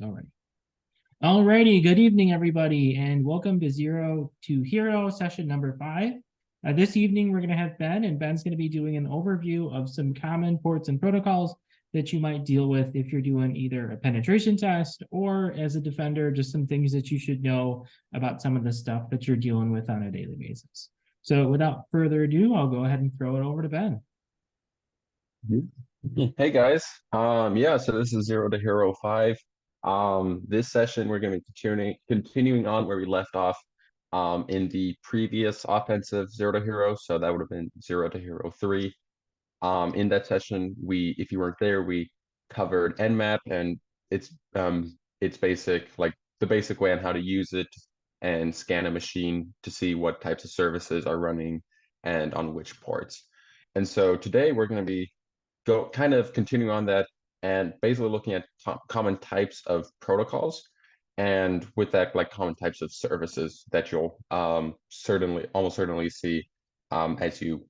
All right. Alrighty, good evening, everybody, and welcome to Zero to Hero session number 5. This evening, we're going to have Ben, and Ben's going to be doing an overview of some common ports and protocols that you might deal with if you're doing either a penetration test or as a defender, just some things that you should know about some of the stuff that you're dealing with on a daily basis. So without further ado, I'll go ahead and throw it over to Ben. Hey guys. So this is Zero to Hero 5. This session we're going to be continuing on where we left off in the previous offensive Zero to Hero, so that would have been Zero to Hero 3. In that session, if you weren't there, we covered Nmap and its the basic way on how to use it and scan a machine to see what types of services are running and on which ports. And so today we're going to be kind of continuing on that and basically looking at common types of protocols, and with that, like common types of services that you'll almost certainly see as you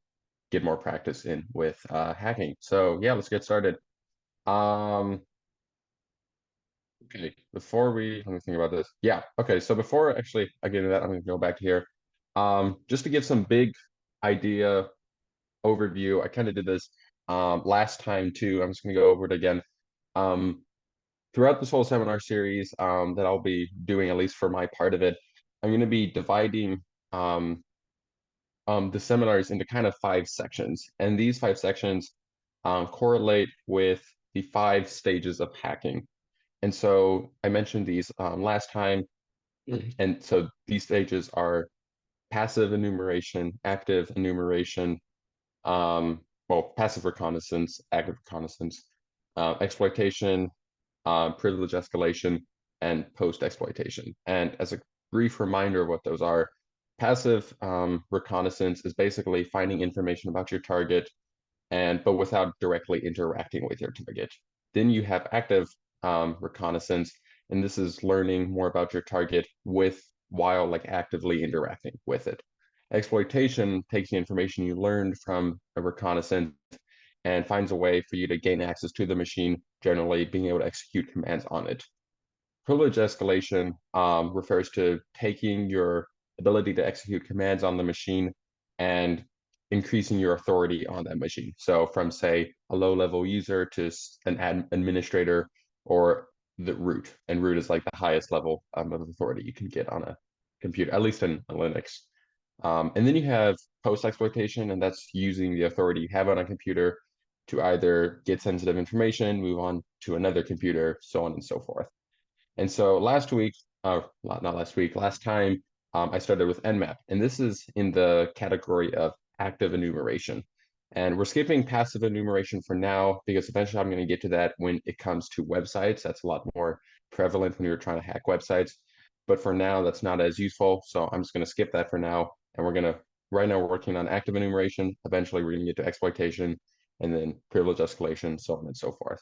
get more practice in with hacking. So yeah, let's get started. Um, okay, let me think about this. Yeah, okay, so before actually I get into that, I'm going to go back to here. Just to give some big idea overview. I kind of did this last time too. I'm just going to go over it again. Um, Throughout this whole seminar series that I'll be doing, at least for my part of it, I'm going to be dividing the seminars into kind of 5 sections. And these 5 sections correlate with the 5 stages of hacking. And so I mentioned these last time. And so these stages are passive enumeration, active enumeration, passive reconnaissance, active reconnaissance, exploitation, privilege escalation, and post-exploitation. And as a brief reminder of what those are, passive reconnaissance is basically finding information about your target, but without directly interacting with your target. Then you have active reconnaissance, and this is learning more about your target while like actively interacting with it. Exploitation takes the information you learned from a reconnaissance and finds a way for you to gain access to the machine, generally being able to execute commands on it. Privilege escalation refers to taking your ability to execute commands on the machine and increasing your authority on that machine. So from, say, a low-level user to an administrator or the root. And root is like the highest level of authority you can get on a computer, at least in Linux. And then you have post-exploitation, and that's using the authority you have on a computer to either get sensitive information, move on to another computer, so on and so forth. And so last time, I started with Nmap, and this is in the category of active enumeration. And we're skipping passive enumeration for now because eventually I'm going to get to that when it comes to websites. That's a lot more prevalent when you're trying to hack websites. But for now, that's not as useful. So I'm just going to skip that for now. And right now, we're working on active enumeration. Eventually, we're going to get to exploitation and then privilege escalation, so on and so forth.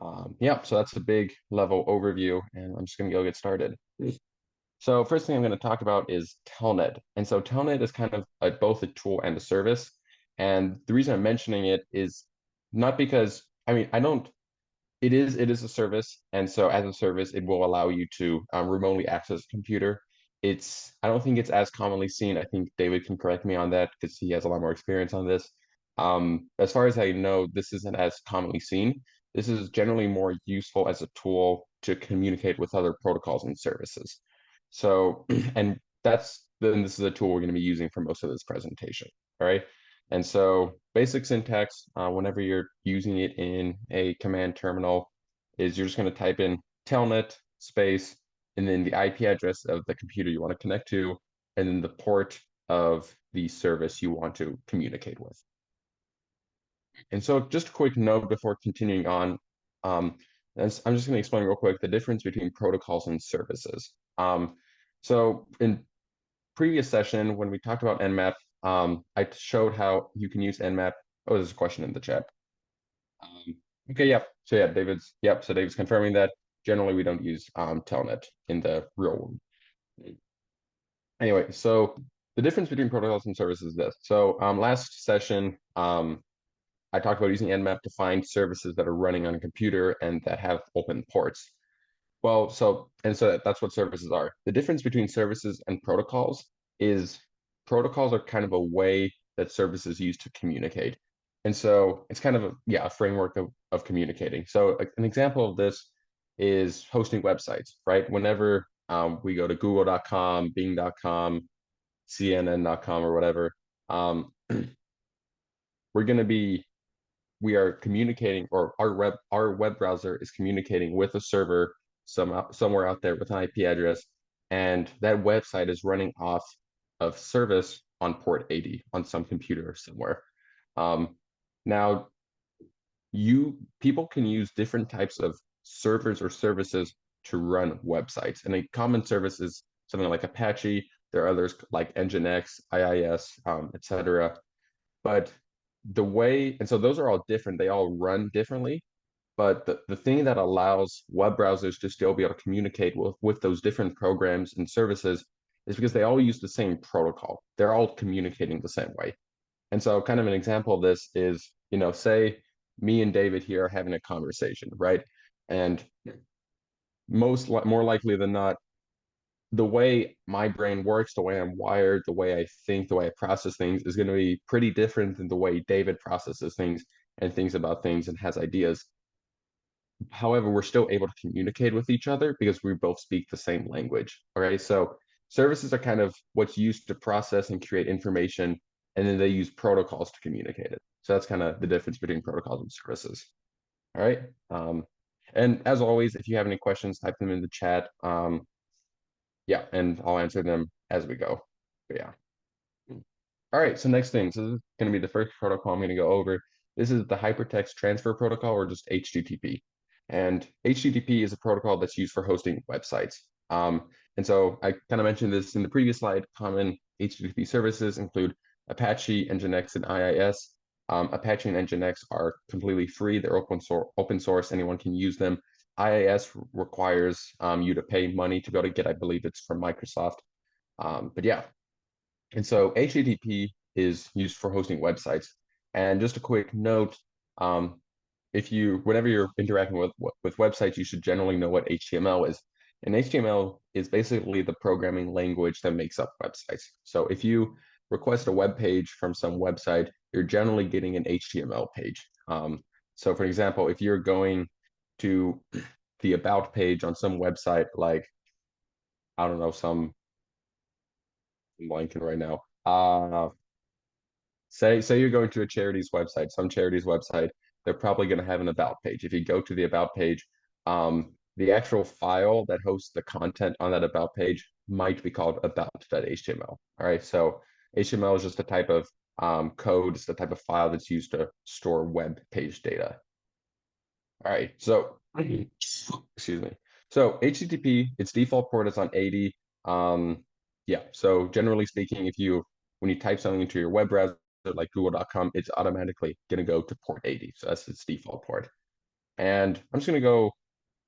So that's a big level overview, and I'm just going to go get started. So first thing I'm going to talk about is Telnet. And so Telnet is kind of both a tool and a service. And the reason I'm mentioning it is not because, I mean, it is a service. And so as a service, it will allow you to remotely access a computer. I don't think it's as commonly seen. I think David can correct me on that because he has a lot more experience on this. As far as I know, this isn't as commonly seen. This is generally more useful as a tool to communicate with other protocols and services. So, and this is a tool we're going to be using for most of this presentation. All right. And so basic syntax, whenever you're using it in a command terminal, is you're just going to type in telnet space, and then the IP address of the computer you want to connect to, and then the port of the service you want to communicate with. And so just a quick note before continuing on, I'm just going to explain real quick the difference between protocols and services. So in previous session, when we talked about Nmap, I showed how you can use Nmap. Oh, there's a question in the chat. Okay, yep. So yeah, David's confirming that generally we don't use Telnet in the real world. Anyway, so the difference between protocols and services is this. So last session, I talked about using Nmap to find services that are running on a computer and that have open ports. Well, that's what services are. The difference between services and protocols is protocols are kind of a way that services use to communicate. And so it's kind of a framework of communicating. So an example of this is hosting websites, right? Whenever we go to google.com, bing.com, cnn.com or whatever, um, we're going to be we are communicating, or our web browser is communicating with a server somewhere out there with an IP address, and that website is running off of service on port 80 on some computer somewhere. Now, people can use different types of servers or services to run websites, and a common service is something like Apache. There are others like Nginx, IIS, etc. But so those are all different. They all run differently. But the thing that allows web browsers to still be able to communicate with those different programs and services is because they all use the same protocol. They're all communicating the same way. And so kind of an example of this is, say me and David here are having a conversation, right? And more likely than not, the way my brain works, the way I'm wired, the way I think, the way I process things is going to be pretty different than the way David processes things and thinks about things and has ideas. However, we're still able to communicate with each other because we both speak the same language. All right. So services are kind of what's used to process and create information, and then they use protocols to communicate it. So that's kind of the difference between protocols and services. All right. And as always, if you have any questions, type them in the chat. Yeah, and I'll answer them as we go. But yeah. All right, so next thing. So this is going to be the first protocol I'm going to go over. This is the Hypertext Transfer Protocol, or just HTTP. And HTTP is a protocol that's used for hosting websites. And so I kind of mentioned this in the previous slide. Common HTTP services include Apache, Nginx, and IIS. Apache and Nginx are completely free. They're open source. Anyone can use them. IIS requires you to pay money to be able to get, I believe it's from Microsoft. But yeah, and so HTTP is used for hosting websites. And just a quick note, um, whenever you're interacting with websites, you should generally know what HTML is. And HTML is basically the programming language that makes up websites. So if you request a web page from some website, you're generally getting an HTML page. So for example, if you're going to the about page on some website, like, I don't know, I'm blanking right now. Say you're going to a charity's website, some charity's website, they're probably going to have an about page. If you go to the about page, the actual file that hosts the content on that about page might be called about.html. All right, so HTML is just a type of code, it's the type of file that's used to store web page data. All right, so excuse me. So HTTP, its default port is on 80. Yeah, so generally speaking, when you type something into your web browser like google.com, it's automatically going to go to port 80. So that's its default port. And I'm just going to go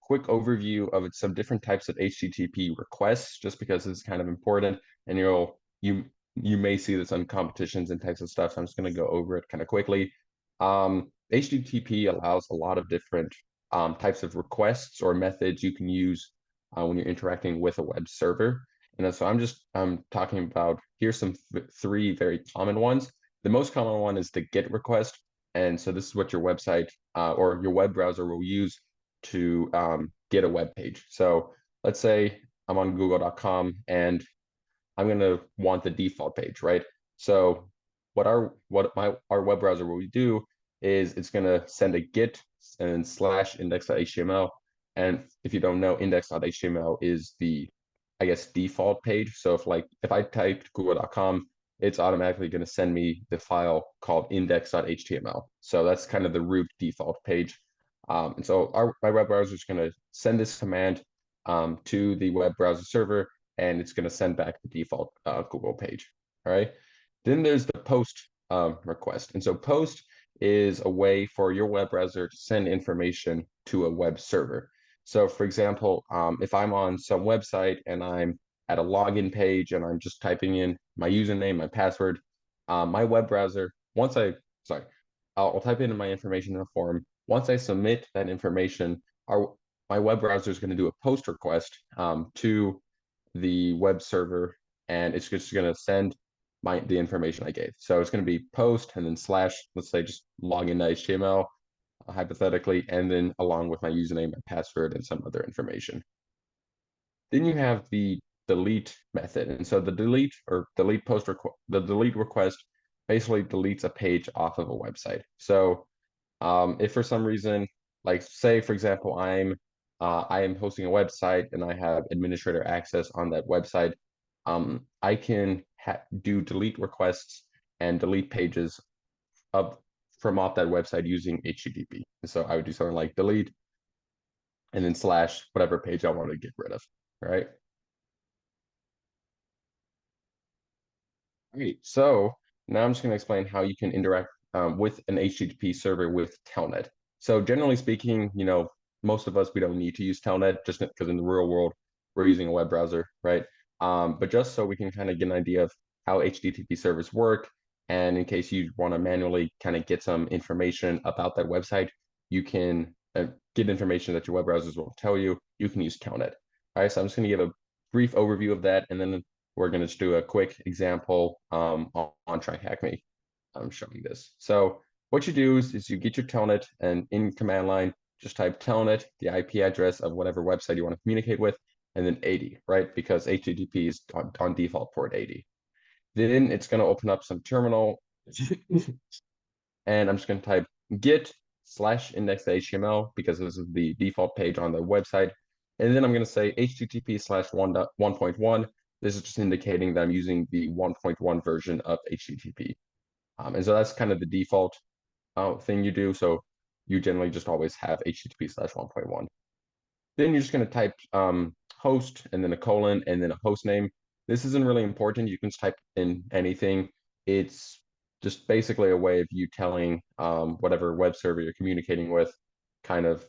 quick overview of some different types of HTTP requests, just because it's kind of important. And you may see this on competitions and types of stuff. So I'm just going to go over it kind of quickly. HTTP allows a lot of different types of requests or methods you can use when you're interacting with a web server. And so I'm talking about, here's some three very common ones. The most common one is the GET request. And so this is what your website or your web browser will use to get a web page. So let's say I'm on google.com and I'm going to want the default page, right? So our web browser will do is it's going to send a GET and slash index.html. And if you don't know, index.html is the, I guess, default page. So if I typed google.com, it's automatically going to send me the file called index.html. So that's kind of the root default page. And so my web browser is going to send this command to the web browser server, and it's going to send back the default Google page. All right. Then there's the post request. And so post is a way for your web browser to send information to a web server. So for example, if I'm on some website and I'm at a login page and I'm just typing in my username, my password, my web browser, I'll type in my information in a form. Once I submit that information, my web browser is going to do a post request to the web server, and it's just going to send the information I gave. So it's going to be post and then slash, let's say just login to HTML, hypothetically, and then along with my username and password and some other information. Then you have the delete method. And so the delete the delete request basically deletes a page off of a website. So if for some reason, like say for example, I am hosting a website and I have administrator access on that website, I can do delete requests and delete pages of from off that website using HTTP. So I would do something like delete and then slash whatever page I want to get rid of, right? Great. So now I'm just going to explain how you can interact with an HTTP server with Telnet. So generally speaking, most of us, we don't need to use Telnet just because in the real world, we're using a web browser, right? But just so we can kind of get an idea of how HTTP servers work, and in case you want to manually kind of get some information about that website, you can get information that your web browsers won't tell you. You can use Telnet. All right, so I'm just going to give a brief overview of that, and then we're going to just do a quick example on TryHackMe. I'm showing this. So what you do is you get your telnet, and in command line, just type telnet, the IP address of whatever website you want to communicate with, and then 80, right? Because HTTP is on default port 80. Then it's going to open up some terminal, and I'm just going to type get slash index.html because this is the default page on the website. And then I'm going to say HTTP slash 1.1. This is just indicating that I'm using the 1.1 version of HTTP. And so that's kind of the default thing you do. So you generally just always have HTTP slash 1.1. Then you're just going to type host and then a colon and then a host name. This isn't really important. You can just type in anything. It's just basically a way of you telling whatever web server you're communicating with kind of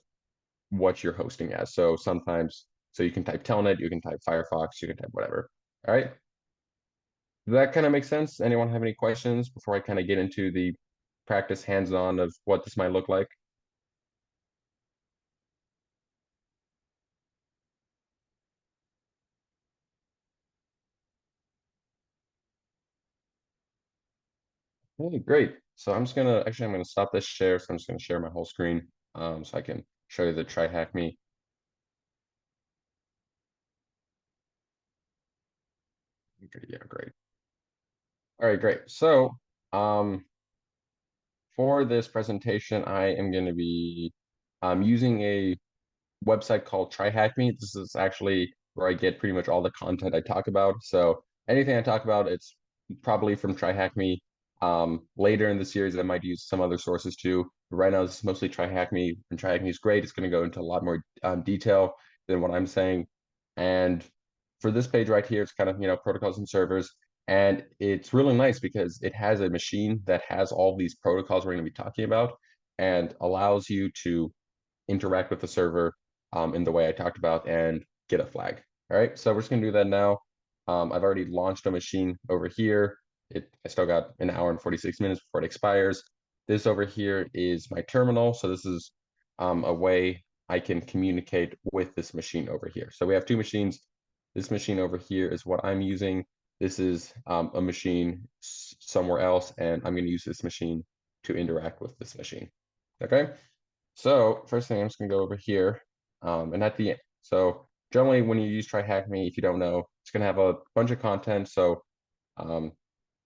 what you're hosting as. So sometimes, so you can type Telnet, you can type Firefox, you can type whatever. All right. Does that kind of make sense? Anyone have any questions before I kind of get into the practice hands-on of what this might look like? Okay, great. So I'm gonna stop this share. So I'm just gonna share my whole screen so I can show you the try hack me. Okay, yeah, great. All right, great. So for this presentation, I am going to be using a website called Try Hack Me. This is actually where I get pretty much all the content I talk about. So anything I talk about, it's probably from Try Hack Me. Later in the series, I might use some other sources too. But right now, this is mostly Try Hack Me, and Try Hack Me is great. It's going to go into a lot more detail than what I'm saying. And for this page right here, it's kind of, protocols and servers. And it's really nice because it has a machine that has all these protocols we're going to be talking about and allows you to interact with the server in the way I talked about and get a flag. All right, so we're just gonna do that now. I've already launched a machine over here. I still got an hour and 46 minutes before it expires. This over here is my terminal. So this is a way I can communicate with this machine over here. So we have two machines. This machine over here is what I'm using. This is a machine somewhere else, and I'm going to use this machine to interact with this machine. Okay. So first thing, I'm just gonna go over here, and at the end. So generally, when you use Try Hack Me, if you don't know, it's gonna have a bunch of content. So um,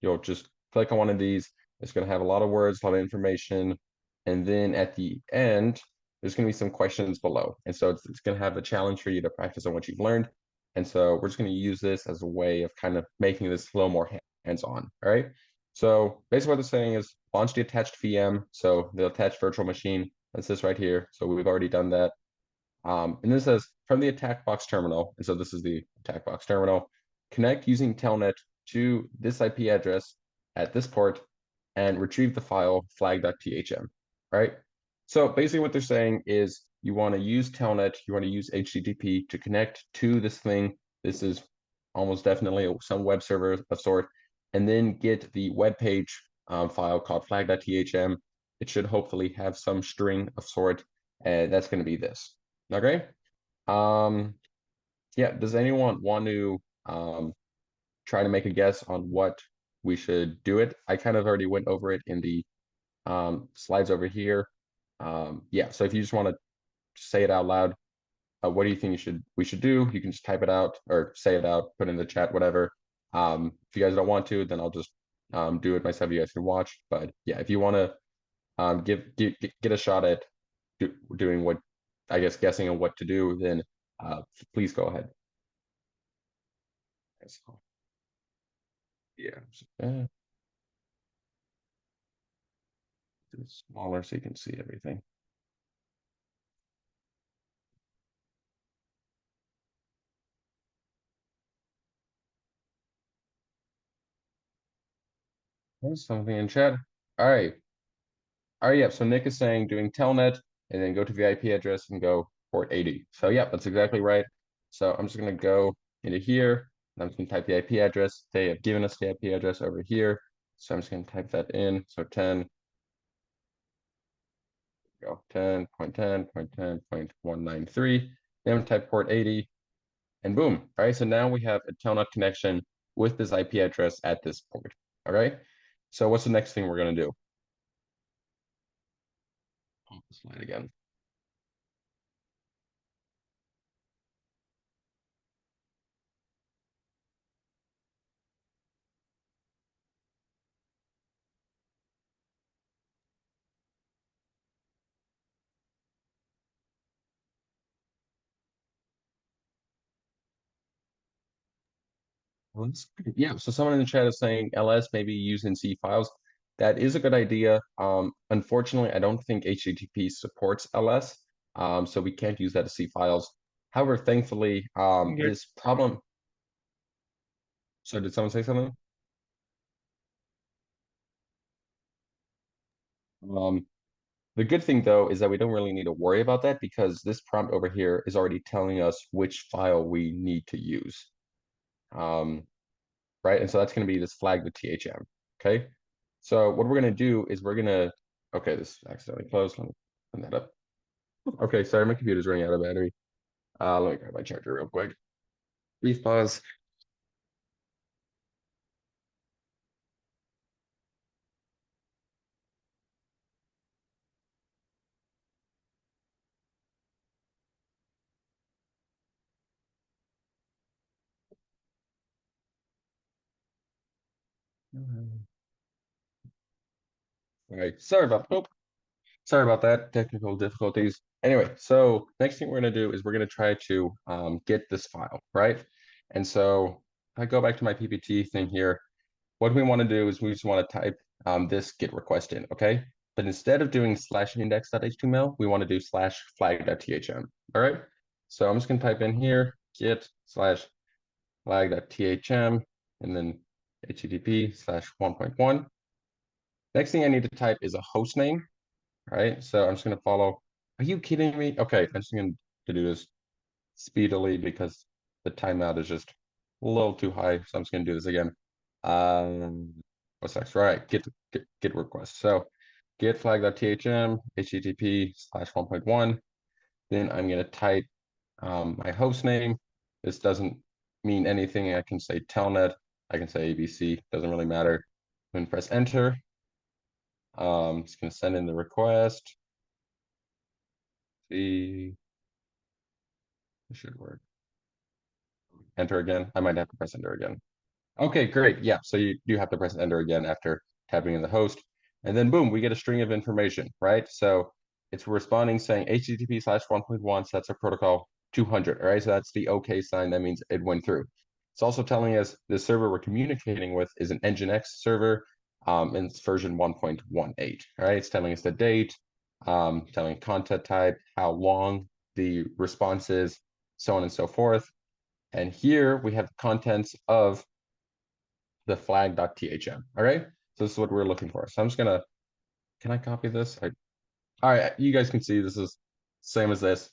you'll just click on one of these. It's gonna have a lot of words, a lot of information, and then at the end, there's gonna be some questions below. And so it's gonna have a challenge for you to practice on what you've learned. And so we're just gonna use this as a way of kind of making this a little more hands-on. All right. So basically, what they're saying is launch the attached VM. So the attached virtual machine. That's this right here. So we've already done that. And this says from the attack box terminal. And so this is the attack box terminal. Connect using telnet to this IP address at this port and retrieve the file flag.thm. Right. So basically what they're saying is you want to use telnet, you want to use HTTP to connect to this thing. This is almost definitely some web server of sort, and then get the web page file called flag.thm. It should hopefully have some string of sort, and that's going to be this. Okay, Yeah, does anyone want to try to make a guess on what we should do it? I kind of already went over it in the slides over here. Yeah, so if you just want to say it out loud, what do you think we should do? You can just type it out or say it out, put it in the chat, whatever. If you guys don't want to, then I'll just do it myself. You guys can watch. But yeah, if you want to get a shot at doing what, I guess, guessing on what to do, then please go ahead. So, yeah, do it smaller so you can see everything. There's something in chat. All right. All right, yeah. So Nick is saying doing telnet and then go to the IP address and go port 80. So yeah, that's exactly right. So I'm just gonna go into here and I'm just gonna type the IP address. They have given us the IP address over here. So I'm just gonna type that in. So 10, go 10.10.10.193. Then type port 80 and boom. All right. So now we have a telnet connection with this IP address at this port. All right. So what's the next thing we're gonna do? Oh, slide again. Well, that's good. Yeah, so someone in the chat is saying LS maybe used in C files. That is a good idea. Unfortunately, I don't think HTTP supports LS, so we can't use that as C files. However, thankfully, this problem. So did someone say something? Um, the good thing though is that we don't really need to worry about that because this prompt over here is already telling us which file we need to use. Right? And so that's going to be this flag the THM. Okay. So what we're going to do is we're going to, okay, this accidentally closed. Let me open that up. Okay, sorry, my computer's running out of battery. Let me grab my charger real quick. Brief pause. All right, sorry about that. Technical difficulties. Anyway, so next thing we're gonna do is we're gonna try to get this file, right? And so if I go back to my PPT thing here, what we want to do is we just want to type this get request in, okay? But instead of doing /index.html, we want to do /flag.thm. All right. So I'm just gonna type in here get /flag.thm and then http/1.1. Next thing I need to type is a host name. All right. So I'm just gonna follow. Are you kidding me? Okay, I'm just gonna do this speedily because the timeout is just a little too high. So I'm just gonna do this again. What's next? Right, get request. So get flag.thm http/1.1. Then I'm gonna type my host name. This doesn't mean anything. I can say telnet. I can say ABC. Doesn't really matter. Then press enter. Just gonna send in the request. See, it should work. Enter again. I might have to press enter again. Okay, great. Yeah, so you do have to press enter again after tapping in the host. And then boom, we get a string of information, right? So it's responding saying HTTP/1.1 sets of protocol 200, all right? So that's the OK sign. That means it went through. It's also telling us the server we're communicating with is an Nginx server, and it's version 1.18, all right? It's telling us the date, telling content type, how long the response is, so on and so forth. And here we have contents of the flag.thm. All right. So this is what we're looking for. So I'm just gonna, can I copy this? All right, you guys can see this is same as this.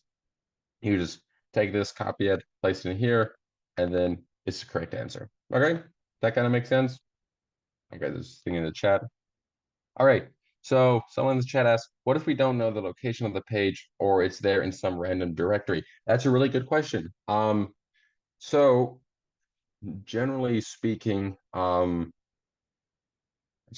You just take this, copy it, place it in here, and then it's the correct answer. Okay, that kind of makes sense. Okay, there's a thing in the chat. All right, So someone in the chat asked, what if we don't know the location of the page or it's there in some random directory? That's a really good question. So generally speaking, that's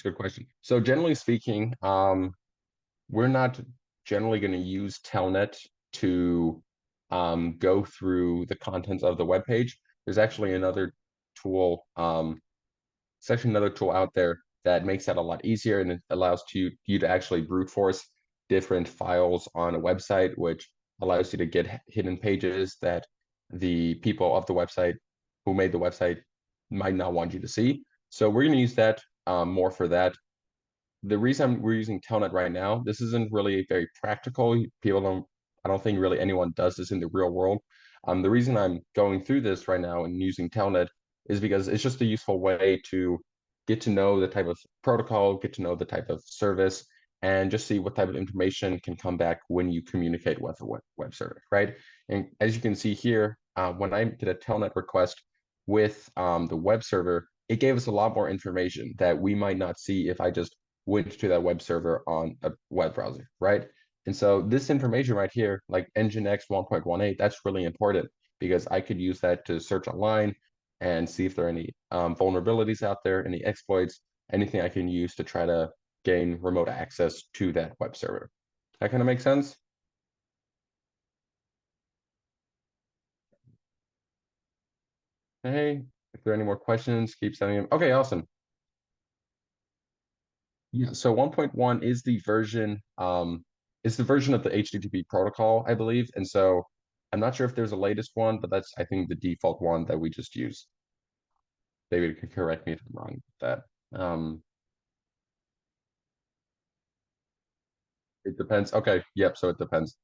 a good question. So generally speaking, we're not generally going to use Telnet to go through the contents of the web page. There's actually another tool, it's actually another tool out there that makes that a lot easier, and it allows you to actually brute force different files on a website, which allows you to get hidden pages that the people of the website who made the website might not want you to see. So we're going to use that more for that. The reason we're using Telnet right now, this isn't really very practical. I don't think really anyone does this in the real world. The reason I'm going through this right now and using Telnet is because it's just a useful way to get to know the type of protocol, get to know the type of service, and just see what type of information can come back when you communicate with a web server, right? And as you can see here, when I did a Telnet request with the web server, it gave us a lot more information that we might not see if I just went to that web server on a web browser, right? And so this information right here, like Nginx 1.18, that's really important because I could use that to search online and see if there are any vulnerabilities out there, any exploits, anything I can use to try to gain remote access to that web server. That kind of makes sense? Hey, if there are any more questions, keep sending them. Okay, awesome. Yeah, so 1.1 is the version of the HTTP protocol, I believe. And so I'm not sure if there's a latest one, but that's I think the default one that we just use. David can correct me if I'm wrong with that. It depends. Okay, yep, so it depends.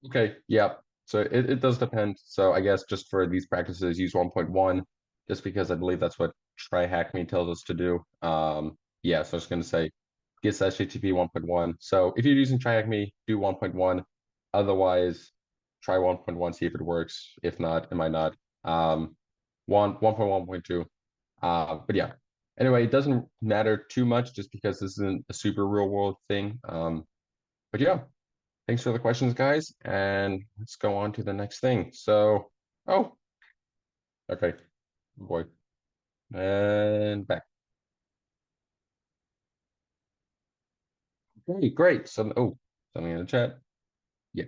Okay, yeah. So it does depend. So I guess just for these practices, use 1.1, just because I believe that's what try hack me tells us to do. Yeah, so I was going to say gets HTTP 1.1. So if you're using try hack me, do 1.1. Otherwise, try 1.1, see if it works. If not, it might not. 1.1.2. But yeah. Anyway, it doesn't matter too much just because this isn't a super real world thing. But yeah. Thanks for the questions, guys, and let's go on to the next thing. So, oh, okay, boy, and back. Okay, great. So, oh, something in the chat. Yeah.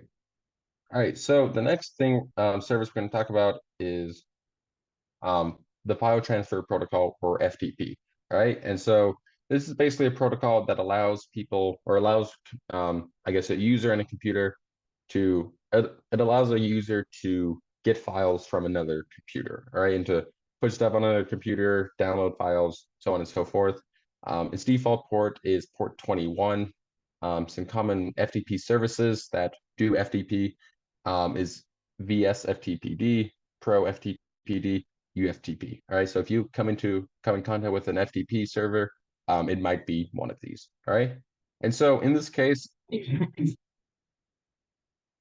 All right. So the next thing service we're going to talk about is the file transfer protocol, or FTP. Right. And so this is basically a protocol that allows people, or allows, I guess, a user and a computer it allows a user to get files from another computer, all right, and to put stuff on another computer, download files, so on and so forth. Its default port is port 21. Some common FTP services that do FTP is VSFTPD, Pro FTPD, UFTP. All right, so if you come in contact with an FTP server, it might be one of these. All right, and so in this case,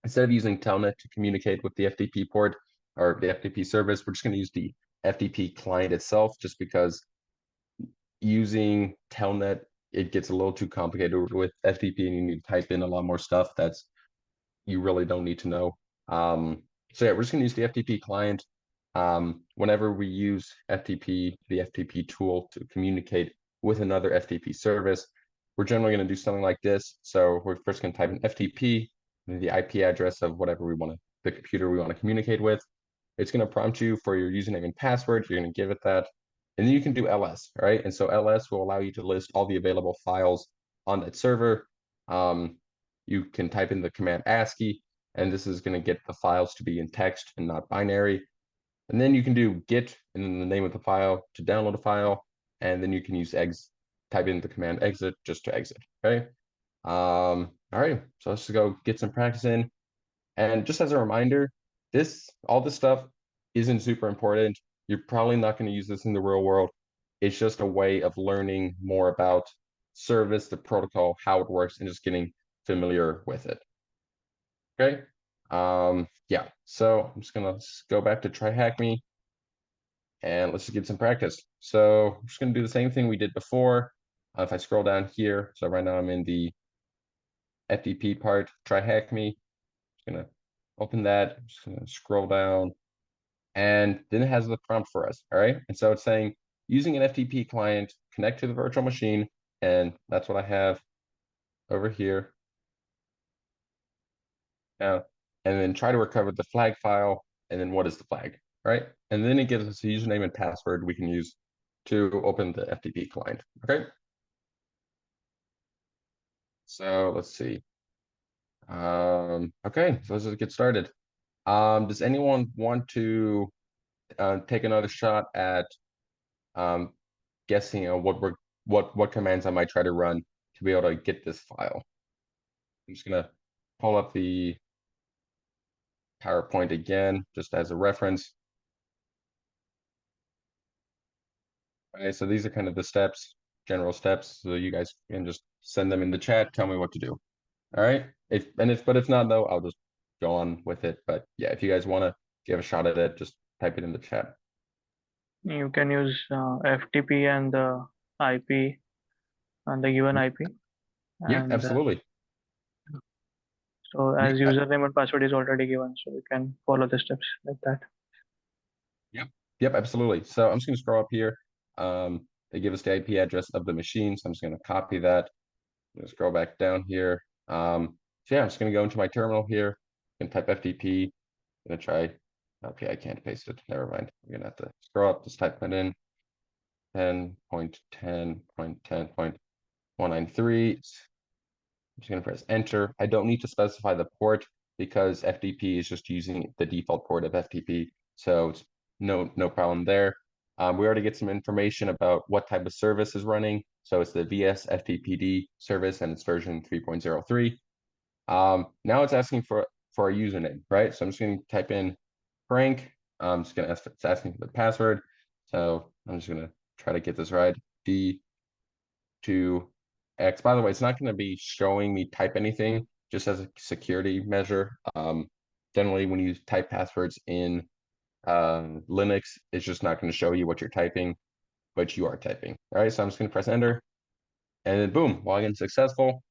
instead of using Telnet to communicate with the FTP port or the FTP service, we're just going to use the FTP client itself, just because using Telnet, it gets a little too complicated with FTP and you need to type in a lot more stuff that's you really don't need to know. So yeah, we're just going to use the FTP client. Whenever we use FTP, the FTP tool to communicate with another FTP service, we're generally going to do something like this. So we're first going to type in FTP, the IP address of whatever the computer we want to communicate with. It's going to prompt you for your username and password. You're going to give it that. And then you can do ls, right? And so ls will allow you to list all the available files on that server. You can type in the command ASCII, and this is going to get the files to be in text and not binary. And then you can do git and then the name of the file to download a file, and then you can use type in the command exit just to exit. Okay. All right. So let's just go get some practice in. And just as a reminder, all this stuff isn't super important. You're probably not going to use this in the real world. It's just a way of learning more about service, the protocol, how it works, and just getting familiar with it. Okay. Yeah. So I'm just gonna go back to try hack me and let's just get some practice. So I'm just gonna do the same thing we did before. If I scroll down here, so right now I'm in the FTP part, try hack me. Just gonna open that, just gonna scroll down, and then it has the prompt for us. All right. And so it's saying using an FTP client, connect to the virtual machine, and that's what I have over here. Now, and then try to recover the flag file, and then what is the flag, right? And then it gives us a username and password we can use to open the FTP client. Okay. So let's see. Okay, so let's just get started. Does anyone want to take another shot at um, guessing what commands I might try to run to be able to get this file? I'm just gonna pull up the PowerPoint again, just as a reference. Okay, so these are kind of the steps, general steps. So you guys can just send them in the chat. Tell me what to do. All right. But if not though, I'll just go on with it. But yeah, if you guys want to give a shot at it, just type it in the chat. You can use FTP and the IP and the given IP, Yeah, and absolutely. so Yeah, as username and password is already given, so we can follow the steps like that. yep, absolutely. So I'm just gonna scroll up here. They give us the IP address of the machine, so I'm just gonna copy that. Scroll back down here. So yeah, I'm just gonna go into my terminal here and type FTP. Gonna try. Okay, I can't paste it. Never mind. I'm gonna have to scroll up. Just type it in. 10.10.10.193. I'm just gonna press enter. I don't need to specify the port because FTP is just using the default port of FTP, so it's no problem there. We already get some information about what type of service is running. So it's the VS FTPD service and it's version 3.03. Now it's asking for a username, right? So I'm just going to type in Frank. I'm just going to it's asking for the password. So I'm just going to try to get this right. D2X. By the way, it's not going to be showing me type anything, just as a security measure. Generally, when you type passwords in Linux, it's just not going to show you what you're typing, but you are typing. All right, so I'm just going to press enter, and then boom, login successful.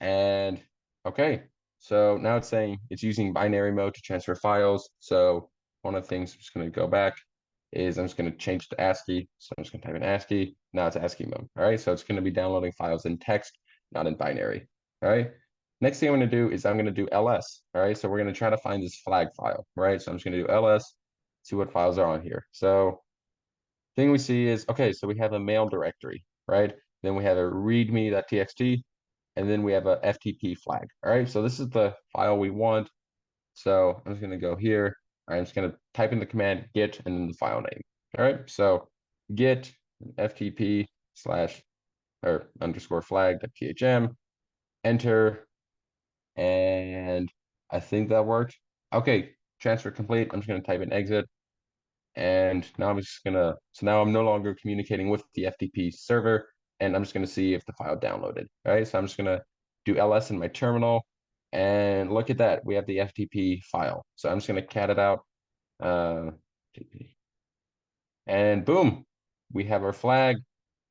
And okay, so now it's saying it's using binary mode to transfer files. So one of the things I'm just going to go back is I'm just going to change to ASCII. So I'm just going to type in ASCII. Now it's ASCII mode. All right, so it's going to be downloading files in text, not in binary. All right. Next thing I'm going to do is I'm going to do ls. All right, so we're going to try to find this flag file. Right, so I'm just going to do ls, see what files are on here. So thing we see is, okay, so we have a mail directory, right? Then we have a readme.txt, and then we have a FTP flag. All right, so this is the file we want. So I'm just going to go here. All right, I'm just going to type in the command git and then the file name. All right, so git FTP slash or underscore flag.thm, enter, and I think that worked. Okay, transfer complete. I'm just going to type in exit. And now I'm just gonna, so now I'm no longer communicating with the FTP server, and I'm just gonna see if the file downloaded. All right, so I'm just gonna do ls in my terminal, and look at that, we have the FTP file. So I'm just gonna cat it out, FTP, and boom, we have our flag.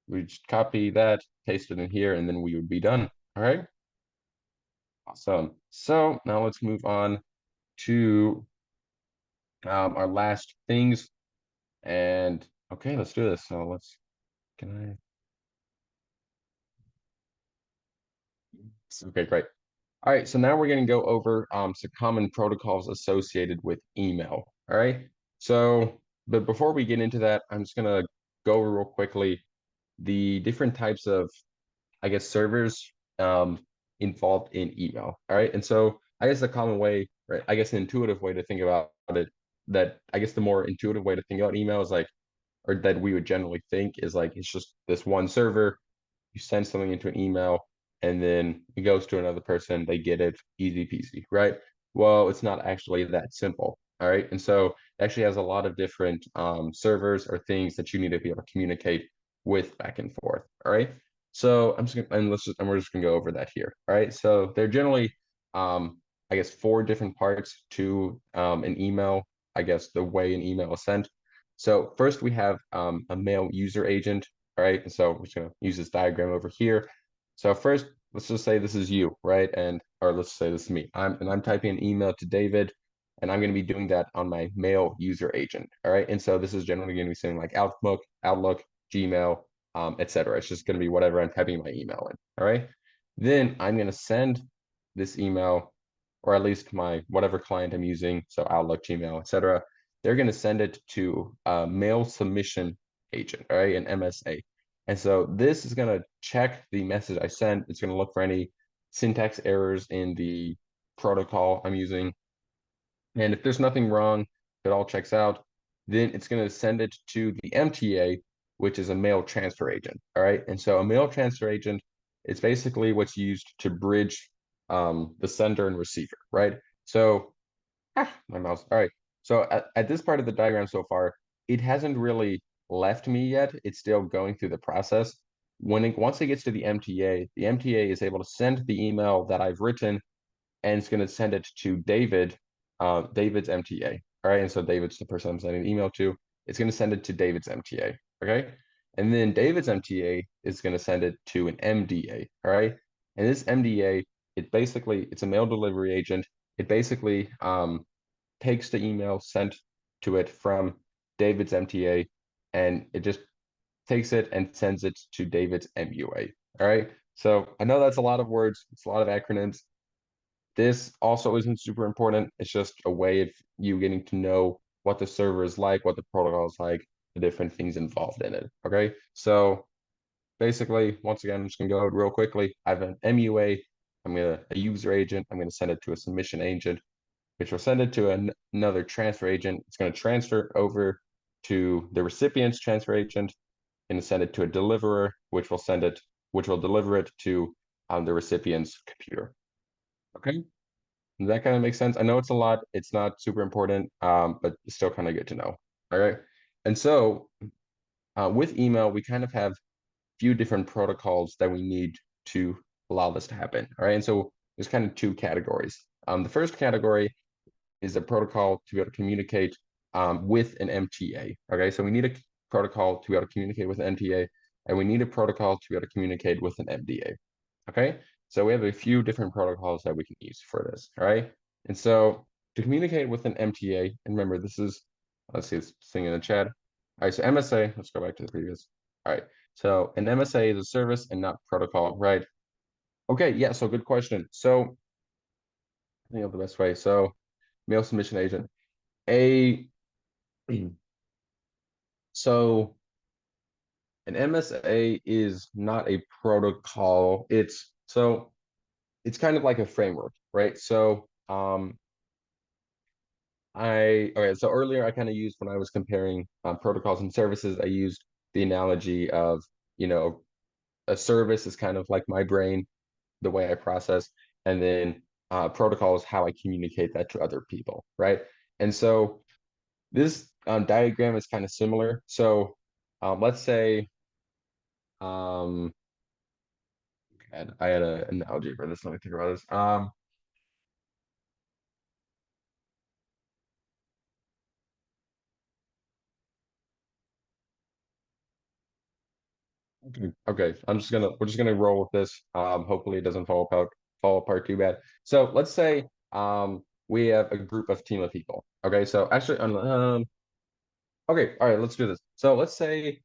We just copy that, paste it in here, and then we would be done. All right, awesome. So now let's move on to our last things. And okay, let's do this. So can I? Okay, great. All right, so now we're going to go over some common protocols associated with email. All right, so but before we get into that, I'm just going to go over real quickly the different types of, I guess, servers involved in email. All right, and so I guess the common way, right? I guess the intuitive way to think about it, that I guess the more intuitive way to think about email is like, or that we would generally think is like it's just this one server. You send something into an email and then it goes to another person, they get it, easy peasy, right? Well, it's not actually that simple. All right, and so it actually has a lot of different servers or things that you need to be able to communicate with back and forth. All right, so I'm just gonna, and we're just gonna go over that here. All right, so they're generally I guess 4 different parts to an email. I guess the way an email is sent. So first we have a mail user agent. All right, and so we're just gonna use this diagram over here. So first, let's just say this is you, right? Or let's say this is me. I'm typing an email to David, and I'm going to be doing that on my mail user agent. All right, and so this is generally going to be something like Outlook, Gmail, etc. It's just going to be whatever I'm typing my email in. All right, then I'm going to send this email, or at least my whatever client I'm using, so Outlook, Gmail, etc. They're going to send it to a mail submission agent, all right, an MSA. And so this is going to check the message I sent. It's going to look for any syntax errors in the protocol I'm using. And if there's nothing wrong, if it all checks out, then it's going to send it to the MTA, which is a mail transfer agent. All right. And so a mail transfer agent is basically what's used to bridge the sender and receiver, right? So, my mouse. All right. So at this part of the diagram so far, it hasn't really left me yet. It's still going through the process. Once it gets to the MTA is able to send the email that I've written, and it's going to send it to David's MTA. All right, and so David's the person I'm sending the email to. It's going to send it to David's MTA. Okay, and then David's MTA is going to send it to an MDA. All right, and this MDA, it's a mail delivery agent. It basically takes the email sent to it from David's MTA, and it just takes it and sends it to David's MUA. All right. So I know that's a lot of words, it's a lot of acronyms. This also isn't super important. It's just a way of you getting to know what the server is like, what the protocol is like, the different things involved in it. Okay. So basically, once again, I'm just gonna go real quickly. I have an MUA, a user agent, I'm gonna send it to a submission agent, which will send it to another transfer agent. It's going to transfer over to the recipient's transfer agent and send it to a deliverer, which will deliver it to the recipient's computer. Okay, does that kind of make sense? I know it's a lot. It's not super important, but it's still kind of good to know. All right, and so with email, we kind of have a few different protocols that we need to allow this to happen. All right, and so there's kind of two categories. The first category is a protocol to be able to communicate with an MTA. Okay, so we need a protocol to be able to communicate with an MTA, and we need a protocol to be able to communicate with an MDA. Okay, so we have a few different protocols that we can use for this. All right, and so to communicate with an MTA, and remember this is, let's see this thing in the chat. All right, so MSA, let's go back to the previous. All right, so an MSA is a service and not protocol, right? Okay, yeah, so good question. So I think of the best way. So mail submission agent. A so an MSA is not a protocol. It's kind of like a framework, right? So okay, so earlier I kind of used when I was comparing protocols and services, I used the analogy of, you know, a service is kind of like my brain, the way I process, and then protocol is how I communicate that to other people, right? And so this diagram is kind of similar. So let's say um, I had an analogy for this. Let me think about this. Okay, we're just gonna roll with this. Hopefully it doesn't fall apart too bad. So let's say we have a group of team of people. Okay, so actually okay, all right, let's do this. So let's say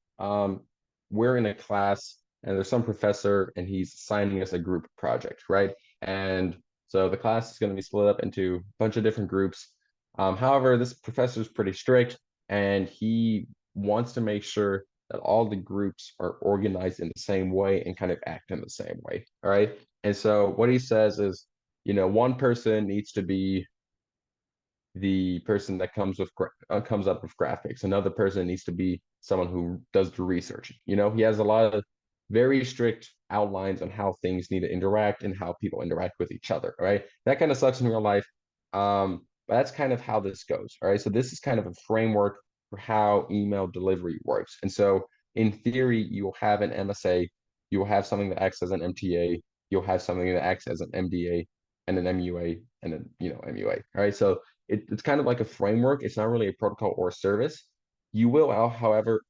we're in a class and there's some professor and he's assigning us a group project, right? And so the class is going to be split up into a bunch of different groups. However, this professor is pretty strict and he wants to make sure that all the groups are organized in the same way and kind of act in the same way. All right. And so what he says is, one person needs to be the person that comes up with graphics. Another person needs to be someone who does the research. He has a lot of very strict outlines on how things need to interact and how people interact with each other. Right? That kind of sucks in real life. But that's kind of how this goes. All right. So this is kind of a framework for how email delivery works. And so in theory, you'll have an MSA, you'll have something that acts as an MTA, you'll have something that acts as an MDA and an MUA and then MUA. All right. So it's kind of like a framework. It's not really a protocol or a service. You will, however,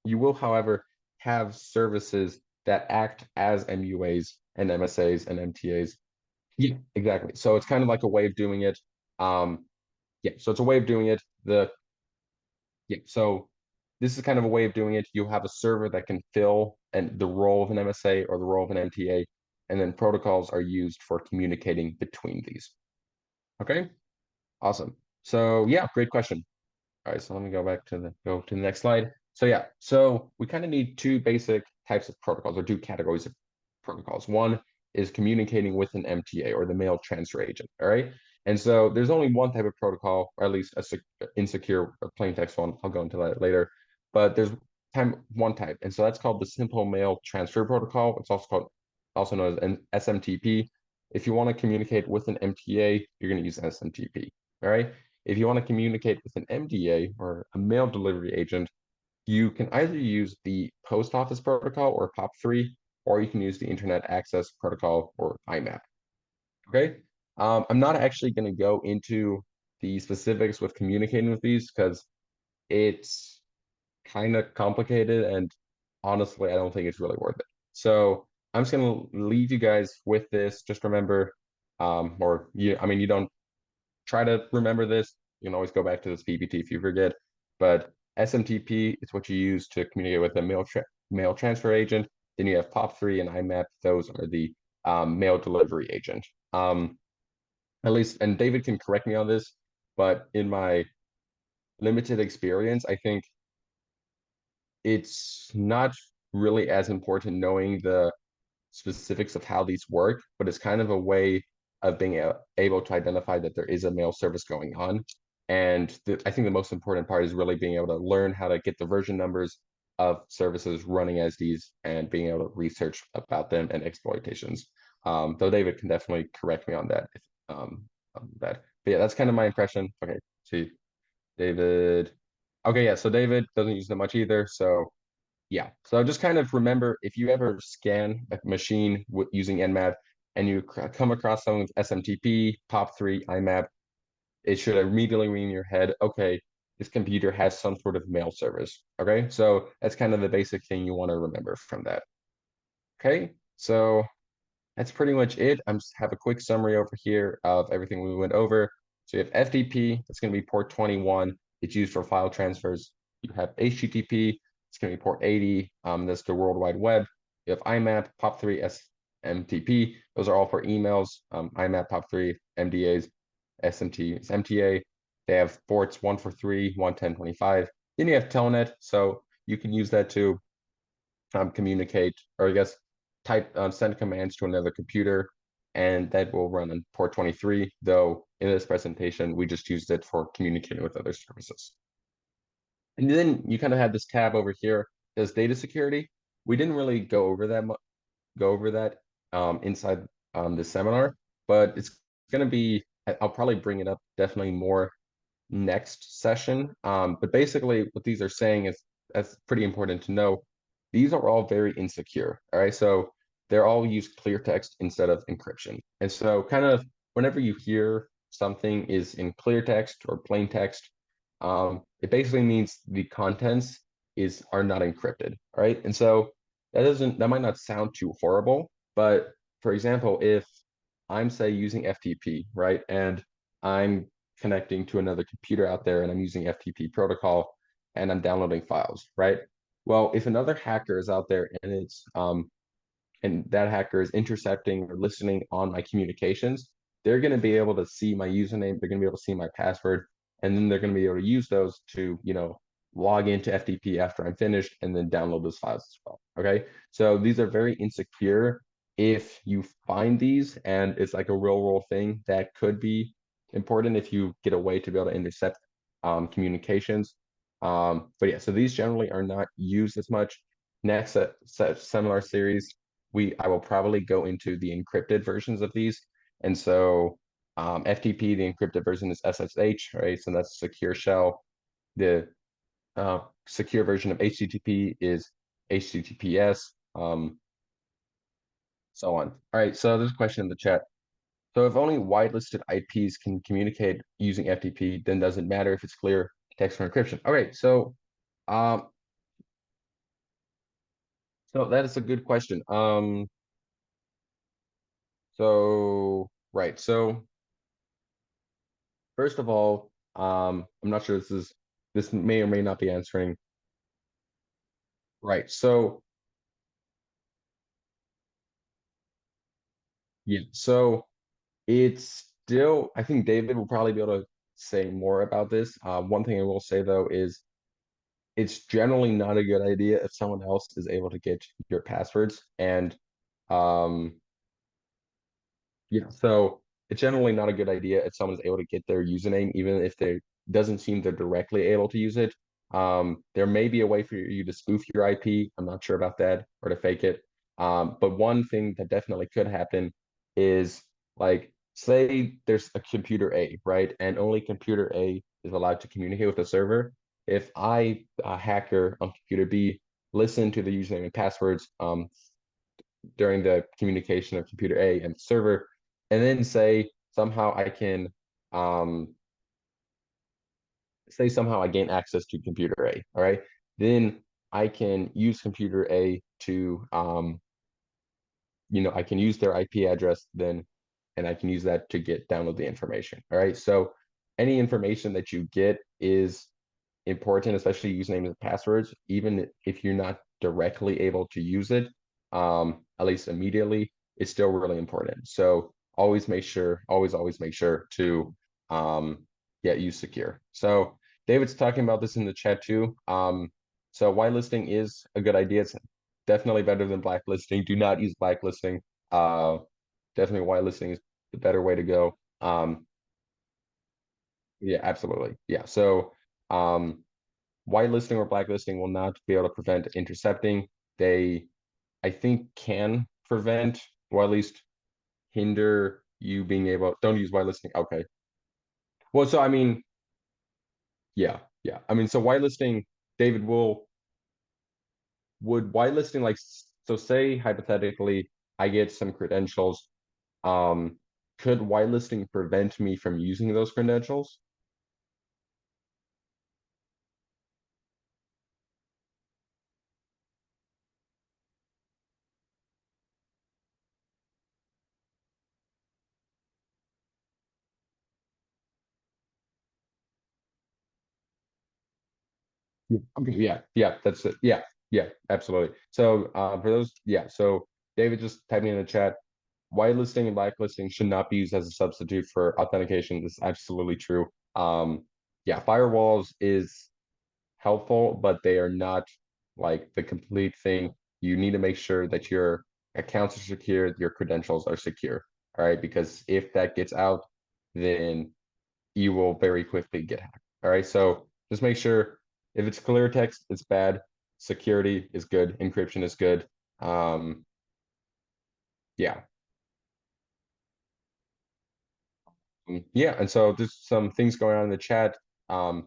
you will, however, have services that act as MUAs and MSAs and MTAs. Yeah, exactly. So it's kind of like a way of doing it. Yeah, so it's a way of doing it. So this is kind of a way of doing it. You have a server that can fill the role of an MSA or the role of an MTA, and then protocols are used for communicating between these. Okay, awesome. So yeah, great question. All right, so let me go to the next slide. So yeah, so we kind of need two basic types of protocols or two categories of protocols. One is communicating with an MTA or the mail transfer agent. All right. And so there's only one type of protocol, or at least a insecure plain text one. I'll go into that later. But there's one type, and so that's called the simple mail transfer protocol. It's also known as an SMTP. If you want to communicate with an MTA, you're going to use SMTP. All right. If you want to communicate with an MDA or a mail delivery agent, you can either use the post office protocol or POP3, or you can use the Internet Access Protocol or IMAP. Okay. I'm not actually going to go into the specifics with communicating with these because it's kind of complicated, and honestly, I don't think it's really worth it. So I'm just going to leave you guys with this. Just remember, you don't try to remember this. You can always go back to this PPT if you forget. But SMTP is what you use to communicate with a mail transfer agent. Then you have POP3 and IMAP. Those are the mail delivery agent. At least, and David can correct me on this, but in my limited experience, I think it's not really as important knowing the specifics of how these work, but it's kind of a way of being able to identify that there is a mail service going on. And I think the most important part is really being able to learn how to get the version numbers of services running as these and being able to research about them and exploitations. Though David can definitely correct me on that. But yeah, that's kind of my impression. Okay, see, David. Okay, yeah, so David doesn't use them much either. So yeah, so just kind of remember if you ever scan a machine using Nmap and you come across something with SMTP, POP3, IMAP, it should immediately ring in your head, okay, this computer has some sort of mail service. Okay, so that's kind of the basic thing you want to remember from that. Okay, so that's pretty much it. I'm just have a quick summary over here of everything we went over. So you have FTP, that's going to be port 21. It's used for file transfers. You have HTTP, it's going to be port 80. That's the World Wide Web. You have IMAP, POP3, SMTP. Those are all for emails. IMAP, POP3, MDAs, SMT, MTA. They have ports 143, 110, 25. Then you have Telnet, so you can use that to communicate, or I guess send commands to another computer, and that will run on port 23, though in this presentation, we just used it for communicating with other services. And then you kind of have this tab over here, as data security. We didn't really go over that inside this seminar, but it's going to be, I'll probably bring it up definitely more next session. But basically what these are saying is, that's pretty important to know. These are all very insecure. All right. So they're all use clear text instead of encryption. And so kind of whenever you hear something is in clear text or plain text, it basically means the contents are not encrypted. All right. And so that might not sound too horrible, but for example, if I'm say using FTP, right, and I'm connecting to another computer out there and I'm using FTP protocol and I'm downloading files, right? Well, if another hacker is out there and that hacker is intercepting or listening on my communications, they're going to be able to see my username, they're going to be able to see my password, and then they're going to be able to use those to, log into FTP after I'm finished and then download those files as well. Okay. So these are very insecure. If you find these and it's like a real world thing, that could be important if you get a way to be able to intercept communications. But yeah, so these generally are not used as much. Next seminar series, I will probably go into the encrypted versions of these. And so FTP, the encrypted version is SSH, right? So that's secure shell. The secure version of HTTP is HTTPS, so on. All right, so there's a question in the chat. So if only whitelisted IPs can communicate using FTP, then does it matter if it's clear text for encryption? All right, so So that is a good question. So right. So first of all, I'm not sure this may or may not be answering. Right. So yeah. So it's still, I think David will probably be able to say more about this. One thing I will say though is it's generally not a good idea if someone else is able to get your passwords. And um, yeah, so it's generally not a good idea if someone's able to get their username, even if they doesn't seem they're directly able to use it. There may be a way for you to spoof your IP. I'm not sure about that, or to fake it. But one thing that definitely could happen is like, say there's a computer A, right? And only computer A is allowed to communicate with the server. If I, a hacker on computer B, listen to the username and passwords during the communication of computer A and the server, and then um, say somehow I gain access to computer A, all right? Then I can use computer A to I can use their IP address then, and I can use that to download the information. All right. So any information that you get is important, especially usernames and passwords, even if you're not directly able to use it, at least immediately, it's still really important. So always make sure to use secure. So David's talking about this in the chat too. So whitelisting is a good idea. It's definitely better than blacklisting. Do not use blacklisting. Uh, Definitely whitelisting is the better way to go. Yeah, absolutely. Yeah. So um whitelisting or blacklisting will not be able to prevent intercepting. They, I think, can prevent, or at least hinder you being able. Don't use whitelisting. Okay. Well, so I mean, yeah, yeah. I mean, so whitelisting, David would whitelisting like, so say hypothetically I get some credentials. Um, could whitelisting prevent me from using those credentials? Yeah. Okay, yeah, yeah, that's it. Yeah, yeah, absolutely. So for those, yeah, so David just typing in the chat, whitelisting and blacklisting should not be used as a substitute for authentication. This is absolutely true. Yeah, firewalls is helpful, but they are not like the complete thing. You need to make sure that your accounts are secure, your credentials are secure. All right, because if that gets out, then you will very quickly get hacked. All right. So just make sure if it's clear text, it's bad. Security is good. Encryption is good. Um, yeah. Yeah. And so there's some things going on in the chat.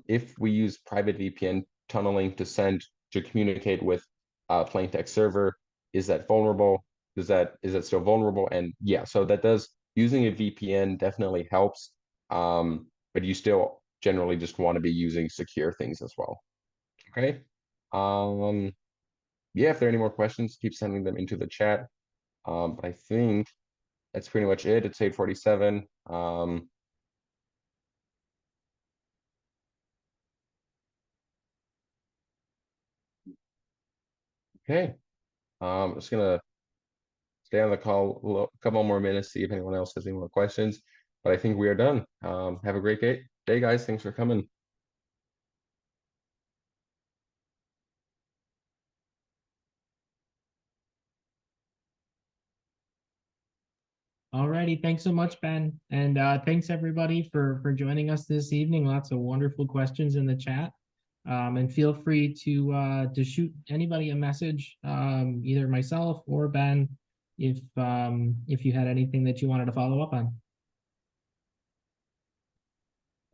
If we use private VPN tunneling to communicate with a plain text server, is that vulnerable? Is that still vulnerable? And yeah, so that does using a VPN definitely helps. But you still generally just want to be using secure things as well. Okay. Um, yeah, if there are any more questions, keep sending them into the chat. But I think that's pretty much it. It's 8:47. Okay. I'm just gonna stay on the call a couple more minutes, see if anyone else has any more questions. But I think we are done. Have a great day, guys. Thanks for coming. Alrighty, thanks so much, Ben. And thanks everybody for joining us this evening. Lots of wonderful questions in the chat. And feel free to shoot anybody a message, either myself or Ben, if you had anything that you wanted to follow up on.